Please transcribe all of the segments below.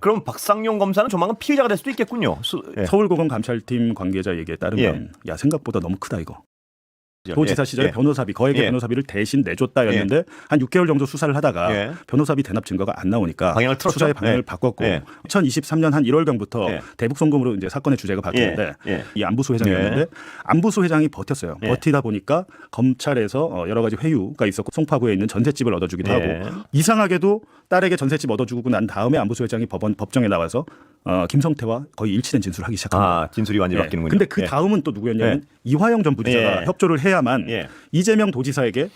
그럼 박상용 검사는 조만간 피의자가 될 수도 있겠군요. 예. 서울고검 감찰팀 관계자 얘기에 따르면 야 생각보다 너무 크다 이거. 도지사 시절에 변호사비 거액의 변호사비를 대신 내줬다였는데 한 6개월 정도 수사를 하다가 변호사비 대납 증거가 안 나오니까 방향을 틀었죠? 수사의 방향을 바꿨고 2023년 한 1월경부터 대북 송금으로 이제 사건의 주제가 바뀌는데 이 안부수 회장이었는데 안부수 회장이 버텼어요. 버티다 보니까 검찰에서 여러 가지 회유가 있었고 송파구에 있는 전셋집을 얻어주기도 하고 이상하게도 딸에게 전셋집 얻어주고 난 다음에 안부수 회장이 법정에 나와서 김성태와 거의 일치된 진술을 하기 시작합니다. 진술이 완전히 바뀌는군요. 근데 그 다음은 또 누구였냐면 이화영 전 부지사가 협조를 해야만 이재명 도지사에게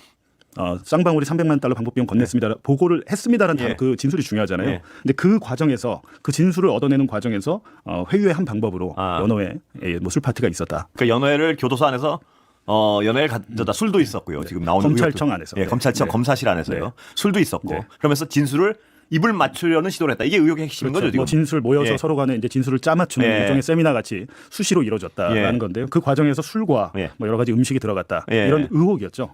쌍방울이 300만 달러 방법비용 건넸습니다. 보고를 했습니다라는 그 진술이 중요하잖아요. 근데 그 과정에서 그 진술을 얻어내는 과정에서 회유의 한 방법으로 연호회 뭐 술 파티가 있었다. 그러니까 연호회를 교도소 안에서 연회를 가져다 술도 있었고요. 지금 나오는 검찰청 안에서. 검찰청 검사실 안에서요. 술도 있었고 그러면서 진술을 입을 맞추려는 시도를 했다. 이게 의혹의 핵심인 거죠. 지금. 뭐 진술 모여서 서로 간에 이제 진술을 짜맞추는 일종의 세미나 같이 수시로 이루어졌다라는 건데요. 그 과정에서 술과 뭐 여러 가지 음식이 들어갔다 이런 의혹이었죠.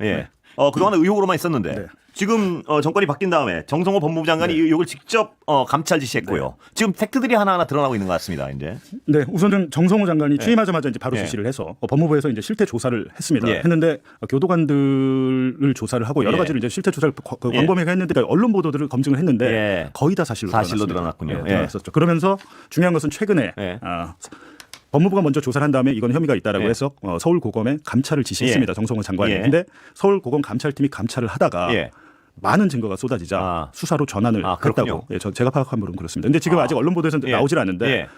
그동안은 의혹으로만 있었는데 지금 정권이 바뀐 다음에 정성호 법무부 장관이 이 의혹을 직접 감찰 지시했고요. 지금 팩트들이 하나하나 드러나고 있는 것 같습니다. 이제. 네, 우선은 정성호 장관이 취임하자마자 이제 바로 지시를 해서 법무부에서 이제 실태 조사를 했습니다. 했는데 교도관들을 조사를 하고 여러 가지를 이제 실태 조사를 광범위하게 했는데 그러니까 언론 보도들을 검증을 했는데 거의 다 사실로 드러났군요. 드러났었죠. 그러면서 중요한 것은 최근에 법무부가 먼저 조사를 한 다음에 이건 혐의가 있다라고 해서 서울고검에 감찰을 지시했습니다. 정성호 장관이. 근데 서울고검 감찰팀이 감찰을 하다가 많은 증거가 쏟아지자 수사로 전환을 했다고. 제가 파악한 바로는 그렇습니다. 근데 지금 아직 언론 보도에서 나오질 않는데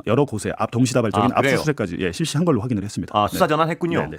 여러 곳에 동시다발적인 압수수색까지 실시한 걸로 확인을 했습니다. 수사 전환했군요.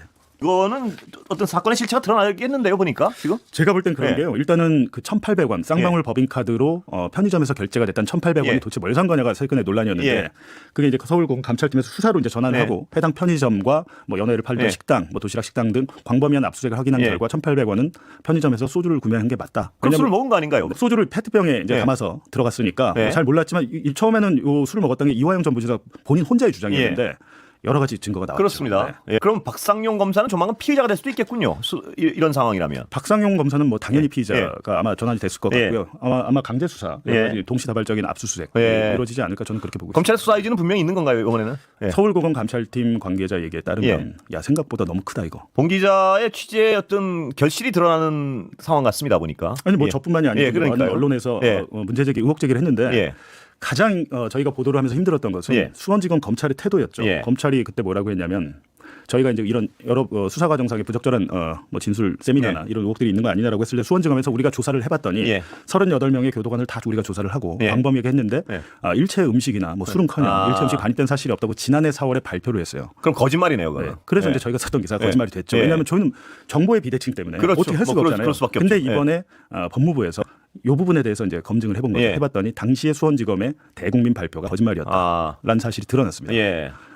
이거는 어떤 사건의 실체가 드러나겠는데요, 보니까 지금? 제가 볼 땐 그런 게요. 일단은 그 1,800원 쌍방울 법인카드로 편의점에서 결제가 됐던 1,800원이 도대체 뭘 산 거냐가 최근에 논란이었는데 그게 이제 서울고검 감찰팀에서 수사로 이제 전환을 하고 해당 편의점과 뭐 연회를 팔던 식당, 뭐 도시락 식당 등 광범위한 압수수색을 확인한 결과 1,800원은 편의점에서 소주를 구매한 게 맞다. 그럼 술을 먹은 거 아닌가요? 소주를 페트병에 이제 담아서 들어갔으니까 잘 몰랐지만 처음에는 요 술을 먹었던 게 이화영 전 부지사 본인 혼자의 주장이었는데. 여러 가지 증거가 나왔죠. 그렇습니다. 그럼 박상용 검사는 조만간 피의자가 될 수도 있겠군요. 이런 상황이라면. 박상용 검사는 뭐 당연히 피의자가 아마 전환이 됐을 것 같고요. 아마 강제 수사, 동시다발적인 압수수색 이루어지지 않을까 저는 그렇게 보고 있습니다. 검찰의 수사 의지는 분명히 있는 건가요, 이번에는? 서울고검 감찰팀 관계자 얘기에 따르면 야 생각보다 너무 크다 이거. 봉 기자의 취재의 어떤 결실이 드러나는 상황 같습니다 보니까. 아니 뭐 저뿐만이 아니고 언론에서 문제 제기, 의혹 제기를 했는데. 가장 저희가 보도를 하면서 힘들었던 것은 수원지검 검찰의 태도였죠. 검찰이 그때 뭐라고 했냐면 저희가 이제 이런 여러 수사 과정상의 부적절한 뭐 진술 세미나나 이런 의혹들이 있는 거 아니냐라고 했을 때 수원지검에서 우리가 조사를 해봤더니 38명의 교도관을 다 우리가 조사를 하고 광범위하게 했는데 일체 음식이나 뭐 술은커녕 일체 음식 반입된 사실이 없다고 지난해 4월에 발표를 했어요. 그럼 거짓말이네요, 그건. 그래서 이제 저희가 썼던 기사가 거짓말이 됐죠. 왜냐하면 저희는 정보의 비대칭 때문에 어떻게 할 수가 없잖아요. 그런데 이번에 법무부에서 이 부분에 대해서 이제 검증을 해본 거죠. 해봤더니 당시에 수원지검의 대국민 발표가 거짓말이었다라는 사실이 드러났습니다.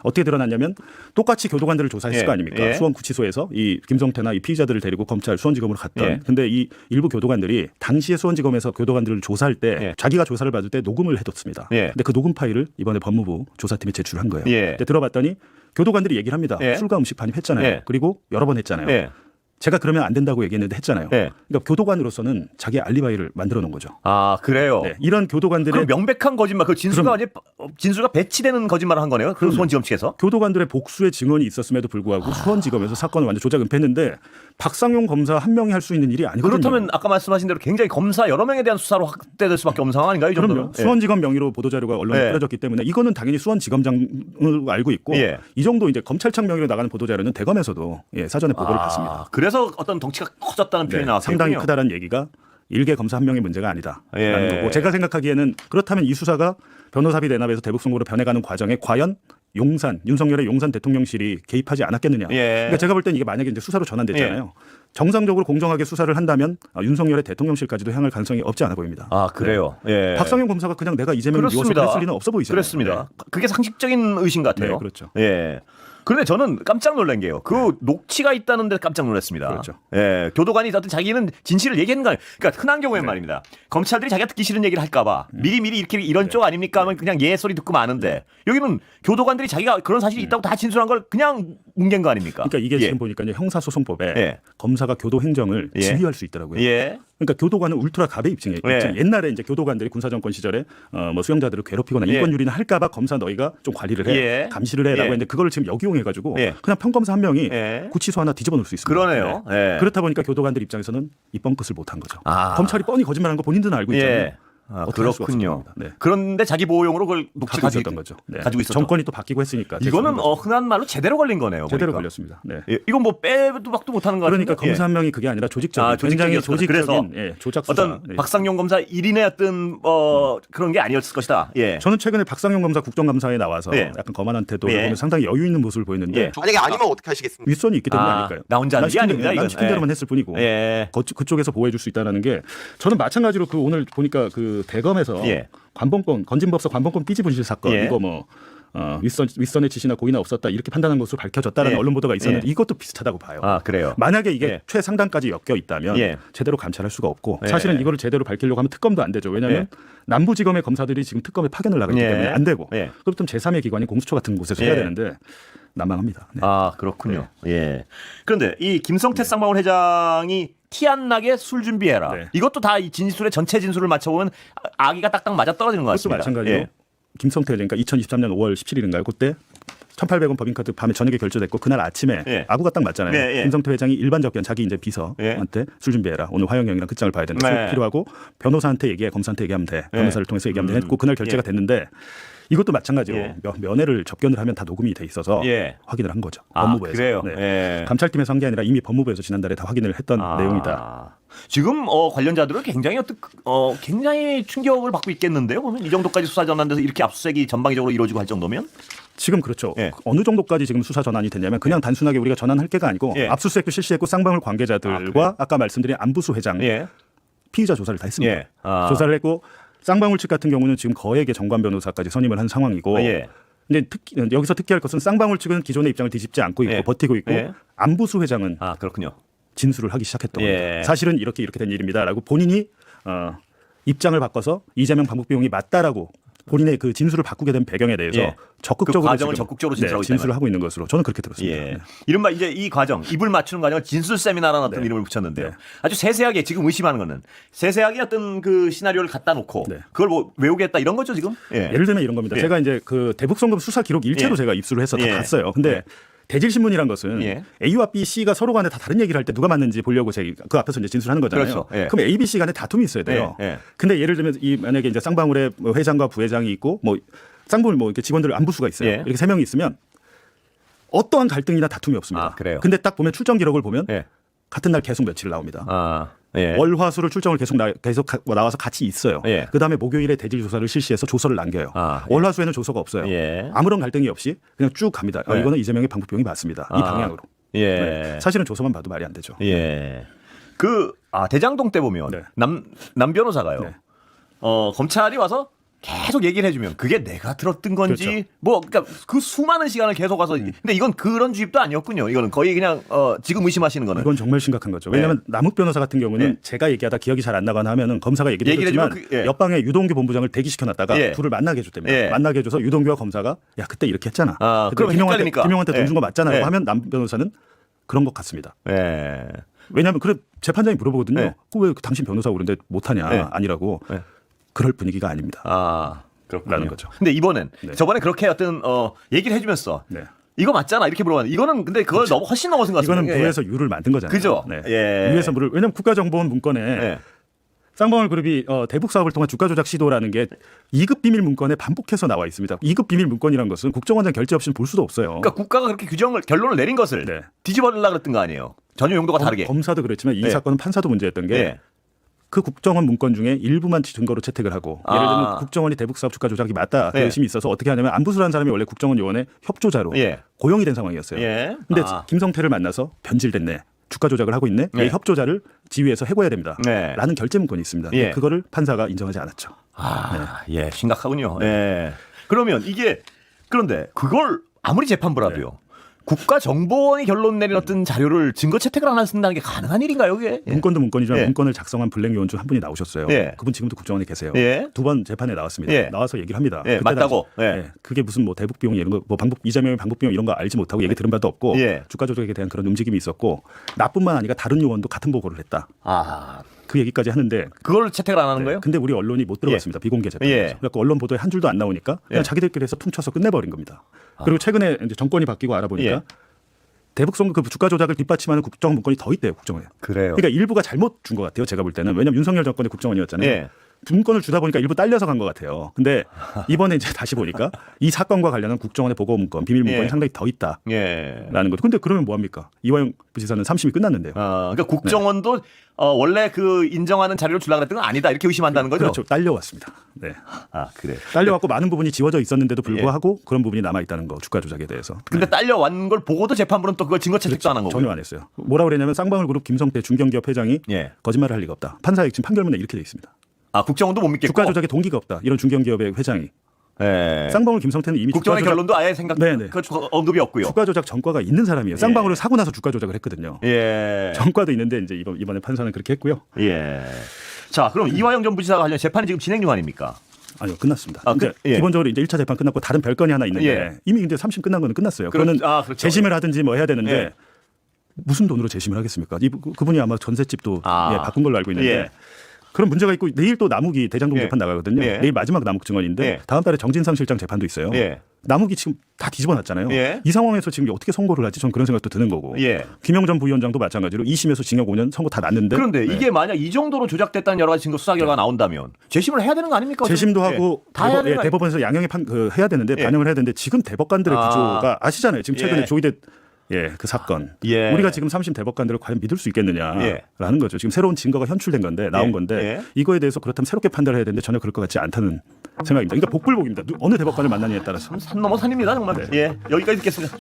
어떻게 드러났냐면 똑같이 교도관들을 조사했을 거 아닙니까? 수원구치소에서 이 김성태나 이 피의자들을 데리고 검찰 수원지검으로 갔던. 근데 이 일부 교도관들이 당시에 수원지검에서 교도관들을 조사할 때 자기가 조사를 받을 때 녹음을 해뒀습니다. 근데 그 녹음 파일을 이번에 법무부 조사팀에 제출한 거예요. 근데 들어봤더니 교도관들이 얘기를 합니다. 술과 음식 반입했잖아요. 그리고 여러 번 했잖아요. 제가 그러면 안 된다고 얘기했는데 했잖아요. 그러니까 교도관으로서는 자기의 알리바이를 만들어 놓은 거죠. 그래요? 이런 교도관들의 명백한 거짓말, 그 진술가 배치되는 거짓말을 한 거네요. 그 수원지검 측에서. 교도관들의 복수의 증언이 있었음에도 불구하고 수원지검에서 사건을 완전 조작 은폐했는데 박상용 검사 한 명이 할 수 있는 일이 아니거든요. 그렇다면 아까 말씀하신 대로 굉장히 검사 여러 명에 대한 수사로 확대될 수밖에 없는 상황 아닌가요? 이 정도는? 그럼요. 수원지검 명의로 보도자료가 언론에 뿌려졌기 때문에 이거는 당연히 수원지검장을 알고 있고 이 정도 이제 검찰청 명의로 나가는 보도자료는 대검에서도 사전에 보고를 받습니다. 그래서 어떤 덩치가 커졌다는 표현이 나왔군요. 상당히 크다는 얘기가 일개 검사 한 명의 문제가 아니다라는 거고 제가 생각하기에는 그렇다면 이 수사가 변호사비 대납에서 대북 송금으로 변해가는 과정에 과연 윤석열의 용산 대통령실이 개입하지 않았겠느냐. 그러니까 제가 볼 땐 이게 만약에 이제 수사로 전환됐잖아요. 정상적으로 공정하게 수사를 한다면 윤석열의 대통령실까지도 향할 가능성이 없지 않아 보입니다. 그래요? 박상용 검사가 그냥 내가 이재명을 미워서 그랬을 리는 없어 보이잖아요. 그렇습니다. 그게 상식적인 의심 같아요. 그렇죠. 그런데 저는 깜짝 놀란 게요. 그 녹취가 있다는 데 깜짝 놀랐습니다. 그렇죠. 교도관이 어떤 자기는 진실을 얘기하는 거예요. 그러니까 흔한 경우엔 말입니다. 검찰들이 자기가 듣기 싫은 얘기를 할까 봐 미리 이렇게 이런 쪽 아닙니까 하면 그냥 소리 듣고 마는데 여기는 교도관들이 자기가 그런 사실이 있다고 다 진술한 걸 그냥 뭉갠 거 아닙니까? 그러니까 이게 지금 보니까 형사소송법에 검사가 교도 행정을 지휘할 수 있더라고요. 그러니까 교도관은 울트라 갑의 입증이에요. 예. 옛날에 이제 교도관들이 군사정권 시절에 뭐 수용자들을 괴롭히거나 예. 인권유린을 할까봐 검사 너희가 좀 관리를 해, 예. 감시를 해라고 예. 했는데 그걸 지금 역이용해가지고 예. 그냥 평검사 한 명이 예. 구치소 하나 뒤집어 놓을 수 있습니다. 그러네요. 예. 그렇다 보니까 교도관들 입장에서는 입번끝을 못한 거죠. 아. 검찰이 뻔히 거짓말한 거 본인들은 알고 있잖아요. 예. 아, 어떻게 할 수가 그렇군요. 없습니다. 네. 그런데 자기 보호용으로 그걸 가지고 있었던 거죠. 네. 가지고 있었죠. 정권이 또 바뀌고 했으니까. 이거는 흔한 말로 제대로 걸린 거네요. 제대로 보니까. 걸렸습니다. 네. 예, 이건 뭐 빼도 박도 못하는 거 같은데. 그러니까 검사 한 명이 그게 아니라 조직적인, 굉장히 조직적인 예, 조작 수사. 어떤 박상용 검사 1인의 어떤 그런 게 아니었을 것이다. 예. 저는 최근에 박상용 검사 국정감사에 나와서 예. 약간 거만한 태도를 예. 보면 상당히 여유 있는 모습을 보였는데 예. 만약에 아니면 어떻게 하시겠습니까? 윗선이 있기 때문에 아닐까요? 나 혼자 하는 게 아닙니다, 난 이건. 시킨 대로만 했을 뿐이고 예. 그쪽에서 보호해 줄 수 있다는 게 저는 마찬가지로 그 오늘 보니까 그 대검에서 예. 관본권 건진법사 관본권 삐지 분실 사건 예. 이거 뭐 윗선의 지시나 고의나 없었다 이렇게 판단한 것으로 밝혀졌다는 예. 언론 보도가 있었는데 예. 이것도 비슷하다고 봐요. 아, 그래요. 만약에 이게 예. 최상단까지 엮여 있다면 예. 제대로 감찰할 수가 없고 예. 사실은 이거를 제대로 밝히려고 하면 특검도 안 되죠. 왜냐하면 예. 남부지검의 검사들이 지금 특검에 파견을 나가기 예. 때문에 안 되고 예. 그렇다면 제3의 기관인 공수처 같은 곳에서 예. 해야 되는데 난망합니다. 네. 아, 그렇군요. 예. 그런데 이 김성태 쌍방울 회장이 티 안 나게 술 준비해라. 네. 이것도 다 이 진술의 전체 진술을 맞춰보면 아기가 딱딱 맞아 떨어지는 것 그것도 같습니다. 마찬가지로 예. 김성태 그러니까 2023년 5월 17일인가요? 그때 1,800원 법인카드 밤에 저녁에 결제됐고 그날 아침에 예. 아구가 딱 맞잖아요. 예, 예. 김성태 회장이 일반 접견 자기 이제 비서한테 술 준비해라. 오늘 화영영이랑 끝장을 봐야 된다. 네. 술 필요하고 변호사한테 얘기해, 검사한테 얘기하면 돼. 변호사를 통해서 얘기하면 돼. 했고 그날 결제가 됐는데 이것도 마찬가지로 예. 면회를 접견을 하면 다 녹음이 돼 있어서 예. 확인을 한 거죠. 아, 법무부에서. 그래요? 네. 예. 감찰팀에서 한 게 아니라 이미 법무부에서 지난달에 다 확인을 했던 내용이다. 지금 관련자들은 굉장히 굉장히 충격을 받고 있겠는데요. 그러면 이 정도까지 수사 전환돼서 이렇게 압수수색이 전방위적으로 이루어지고 할 정도면 지금 그렇죠. 예. 어느 정도까지 지금 수사 전환이 됐냐면 그냥 단순하게 우리가 전환할 게가 아니고 예. 압수수색도 실시했고 쌍방울 관계자들과 아까 말씀드린 안부수 회장 예. 피의자 조사를 다 했습니다. 예. 아. 조사를 했고 쌍방울 측 같은 경우는 지금 거액의 정관 변호사까지 선임을 한 상황이고 예. 근데 여기서 특히할 것은 쌍방울 측은 기존의 입장을 뒤집지 않고 있고 예. 버티고 있고 예. 안부수 회장은 아, 그렇군요. 진술을 하기 시작했던 예. 겁니다. 사실은 이렇게 된 일입니다라고 본인이 입장을 바꿔서 이재명 방북 비용이 맞다라고 본인의 그 진술을 바꾸게 된 배경에 대해서 예. 적극적으로 그 과정을 지금, 적극적으로 진술하고 있다는 진술을 하고 있는 것으로 저는 그렇게 들었습니다. 예. 네. 이른바 이제 이 과정, 입을 맞추는 과정을 진술 세미나라는 어떤 네. 이름을 붙였는데요. 네. 아주 세세하게 지금 의심하는 거는 세세하게 어떤 그 시나리오를 갖다 놓고 네. 그걸 뭐 외우겠다 이런 거죠 지금? 예. 예를 들면 이런 겁니다. 예. 제가 이제 그 대북송금 수사 기록 일체도 예. 제가 입수를 해서 다 예. 봤어요. 근데 예. 대질신문이란 것은 예. A와 B, C가 서로 간에 다 다른 얘기를 할 때 누가 맞는지 보려고 그 앞에서 이제 진술하는 거잖아요. 그렇죠. 예. 그럼 A, B, C 간에 다툼이 있어야 돼요. 예. 예. 근데 예를 들면 만약에 이제 쌍방울의 뭐 회장과 부회장이 있고 뭐 쌍방울 뭐 이렇게 직원들 안부수가 있어요. 예. 이렇게 세 명이 있으면 어떠한 갈등이나 다툼이 없습니다. 아, 그래요? 근데 딱 보면 출정 기록을 보면 예. 같은 날 계속 며칠 나옵니다. 아, 예. 월화수를 출정을 계속 나와서 같이 있어요. 예. 그다음에 목요일에 대질 조사를 실시해서 조서를 남겨요. 아, 예. 월화수에는 조서가 없어요. 예. 아무런 갈등이 없이 그냥 쭉 갑니다. 예. 이거는 이재명의 방북 비용이 맞습니다. 이 아, 방향으로. 예. 네. 사실은 조서만 봐도 말이 안 되죠. 예. 대장동 때 보면 네. 남 변호사가요. 네. 검찰이 와서 계속 얘기를 해주면 그게 내가 들었던 건지 그렇죠. 뭐 그러니까 그 수많은 시간을 계속 와서 근데 이건 그런 주입도 아니었군요. 이거는 거의 그냥 지금 의심하시는 거는 이건 정말 심각한 거죠. 왜냐하면 남욱 변호사 같은 경우는 예. 제가 얘기하다 기억이 잘 안 나거나 하면은 검사가 얘기를 얘기를 해줬지만 해주면 예. 옆방에 유동규 본부장을 대기시켜놨다가 예. 둘을 만나게 해줬답니다. 예. 만나게 해줘서 유동규와 검사가 야 그때 이렇게 했잖아. 아, 그때 그럼 헷갈리니까. 김용한테 돈 예. 준 거 맞잖아라고 예. 하면 남 변호사는 그런 것 같습니다. 예. 왜냐하면 그래 재판장이 물어보거든요. 네. 왜 당신 변호사고 그런데 못하냐 네. 아니라고. 네. 그럴 분위기가 아닙니다. 아, 그렇군요. 라는 거죠. 근데 이번엔 네. 저번에 그렇게 어떤 얘기를 해주면서 네. 이거 맞잖아 이렇게 물어봤는데 이거는 근데 그걸 너무 훨씬 넘어선 것 같습니다. 이거는 무에서 유를 만든 거잖아요. 그죠? 네. 예. 무에서 무를 왜냐하면 국가정보원 문건에 예. 쌍방울 그룹이 대북 사업을 통한 주가 조작 시도라는 게 2급 비밀 문건에 반복해서 나와 있습니다. 2급 비밀 문건이란 것은 국정원장 결재 없이는 볼 수도 없어요. 그러니까 국가가 그렇게 결론을 내린 것을 네. 뒤집어내려고 그랬던 거 아니에요. 전혀 용도가 다르게. 검사도 그랬지만 이 네. 사건은 판사도 문제였던 게 예. 그 국정원 문건 중에 일부만 증거로 채택을 하고 예를 들면 아. 국정원이 대북 사업 주가 조작이 맞다 그 네. 의심이 있어서 어떻게 하냐면 안부수라는 사람이 원래 국정원 요원의 협조자로 예. 고용이 된 상황이었어요. 예. 근데 아. 김성태를 만나서 변질됐네. 주가 조작을 하고 있네. 네. 이 협조자를 지휘해서 해고해야 됩니다. 네. 라는 결재 문건이 있습니다. 예. 그거를 판사가 인정하지 않았죠. 예, 심각하군요. 예. 그러면 그런데 그걸 아무리 재판부라도요. 국가정보원이 결론 내린 어떤 자료를 증거 채택을 안 한다는 게 가능한 일인가요, 이게? 예. 문건도 문건이지만 예. 문건을 작성한 블랙 요원 중 한 분이 나오셨어요. 예. 그분 지금도 국정원에 계세요. 예. 두 번 재판에 나왔습니다. 예. 나와서 얘기를 합니다. 예, 그때 맞다고. 당시, 예. 그게 무슨 뭐 대북 비용 이런 거, 뭐 이재명의 방북 비용 이런 거 알지 못하고 얘기 들은 바도 없고 예. 주가 조작에 대한 그런 움직임이 있었고 나뿐만 아니라 다른 요원도 같은 보고를 했다. 아, 그 얘기까지 하는데 그걸 채택을 안 하는 네. 거예요? 근데 우리 언론이 못 들어갔습니다. 비공개 재판에서. 그래서 언론 보도에 한 줄도 안 나오니까 그냥 자기들끼리 해서 퉁쳐서 끝내버린 겁니다. 그리고 최근에 이제 정권이 바뀌고 알아보니까 대북 선거 그 주가 조작을 뒷받침하는 국정 문건이 더 있대요. 국정원에. 그래요. 그러니까 일부가 잘못 준 것 같아요. 제가 볼 때는. 왜냐하면 윤석열 정권의 국정원이었잖아요. 문건을 주다 보니까 일부 딸려서 간 것 같아요. 근데 이번에 이제 다시 보니까 이 사건과 관련한 국정원의 보고 문건, 비밀 문건이 상당히 더 있다라는 거죠. 근데 그러면 뭐 합니까? 이화영 부지사는 3심이 끝났는데요. 그러니까 국정원도 원래 그 인정하는 자료를 주려고 했던 건 아니다 이렇게 의심한다는 거죠? 그렇죠. 딸려왔습니다. 네. 그래. 딸려왔고 많은 부분이 지워져 있었는데도 불구하고 그런 부분이 남아 있다는 거 주가 조작에 대해서. 근데 딸려왔는 걸 보고도 재판부는 또 그걸 증거 채택도 안 한 거고. 전혀 안 했어요. 뭐라 그랬냐면 쌍방울그룹 김성태 중견기업 회장이 거짓말을 할 리가 없다. 판사의 지금 판결문에 이렇게 돼 있습니다. 국정원도 못 믿겠고. 주가 조작에 동기가 없다. 이런 중견기업의 회장이. 쌍방울 김성태는 이미 국정원의 결론도 아예 언급이 없고요. 주가 조작 전과가 있는 사람이에요. 쌍방울을 사고 나서 주가 조작을 했거든요. 전과도 있는데 이제 이번에 판사는 그렇게 했고요. 자, 그럼 이화영 전 부지사가 관련 재판이 지금 진행 중 아닙니까? 아니요, 끝났습니다. 기본적으로 이제 1차 재판 끝났고 다른 별건이 하나 있는데 이미 이제 3심 끝난 거는 끝났어요. 그거는 그렇죠. 재심을 하든지 뭐 해야 되는데 무슨 돈으로 재심을 하겠습니까? 그분이 아마 전셋집도 바꾼 걸로 알고 있는데 그런 문제가 있고 내일 또 남욱이 대장동 재판 나가거든요. 내일 마지막 남욱 증언인데 다음 달에 정진상 실장 재판도 있어요. 남욱이 지금 다 뒤집어 놨잖아요. 이 상황에서 지금 어떻게 선고를 하지? 전 그런 생각도 드는 거고. 김영 전 부위원장도 마찬가지로 2심에서 징역 5년 선고 다 났는데. 그런데 이게 만약 이 정도로 조작됐다는 여러 가지 증거 수사 결과가 나온다면 재심을 해야 되는 거 아닙니까? 재심도 하고 대법원에서 양형에 해야 되는데 반영을 해야 되는데 지금 대법관들의 구조가 아시잖아요. 지금 최근에 조희대 그 사건. 우리가 지금 3심 대법관들을 과연 믿을 수 있겠느냐라는 거죠. 지금 새로운 증거가 현출된 건데 나온 건데 이거에 대해서 그렇다면 새롭게 판단을 해야 되는데 전혀 그럴 것 같지 않다는 생각입니다. 그러니까 복불복입니다. 어느 대법관을 만나느냐에 따라서. 산 넘어 산입니다 정말. 여기까지 듣겠습니다.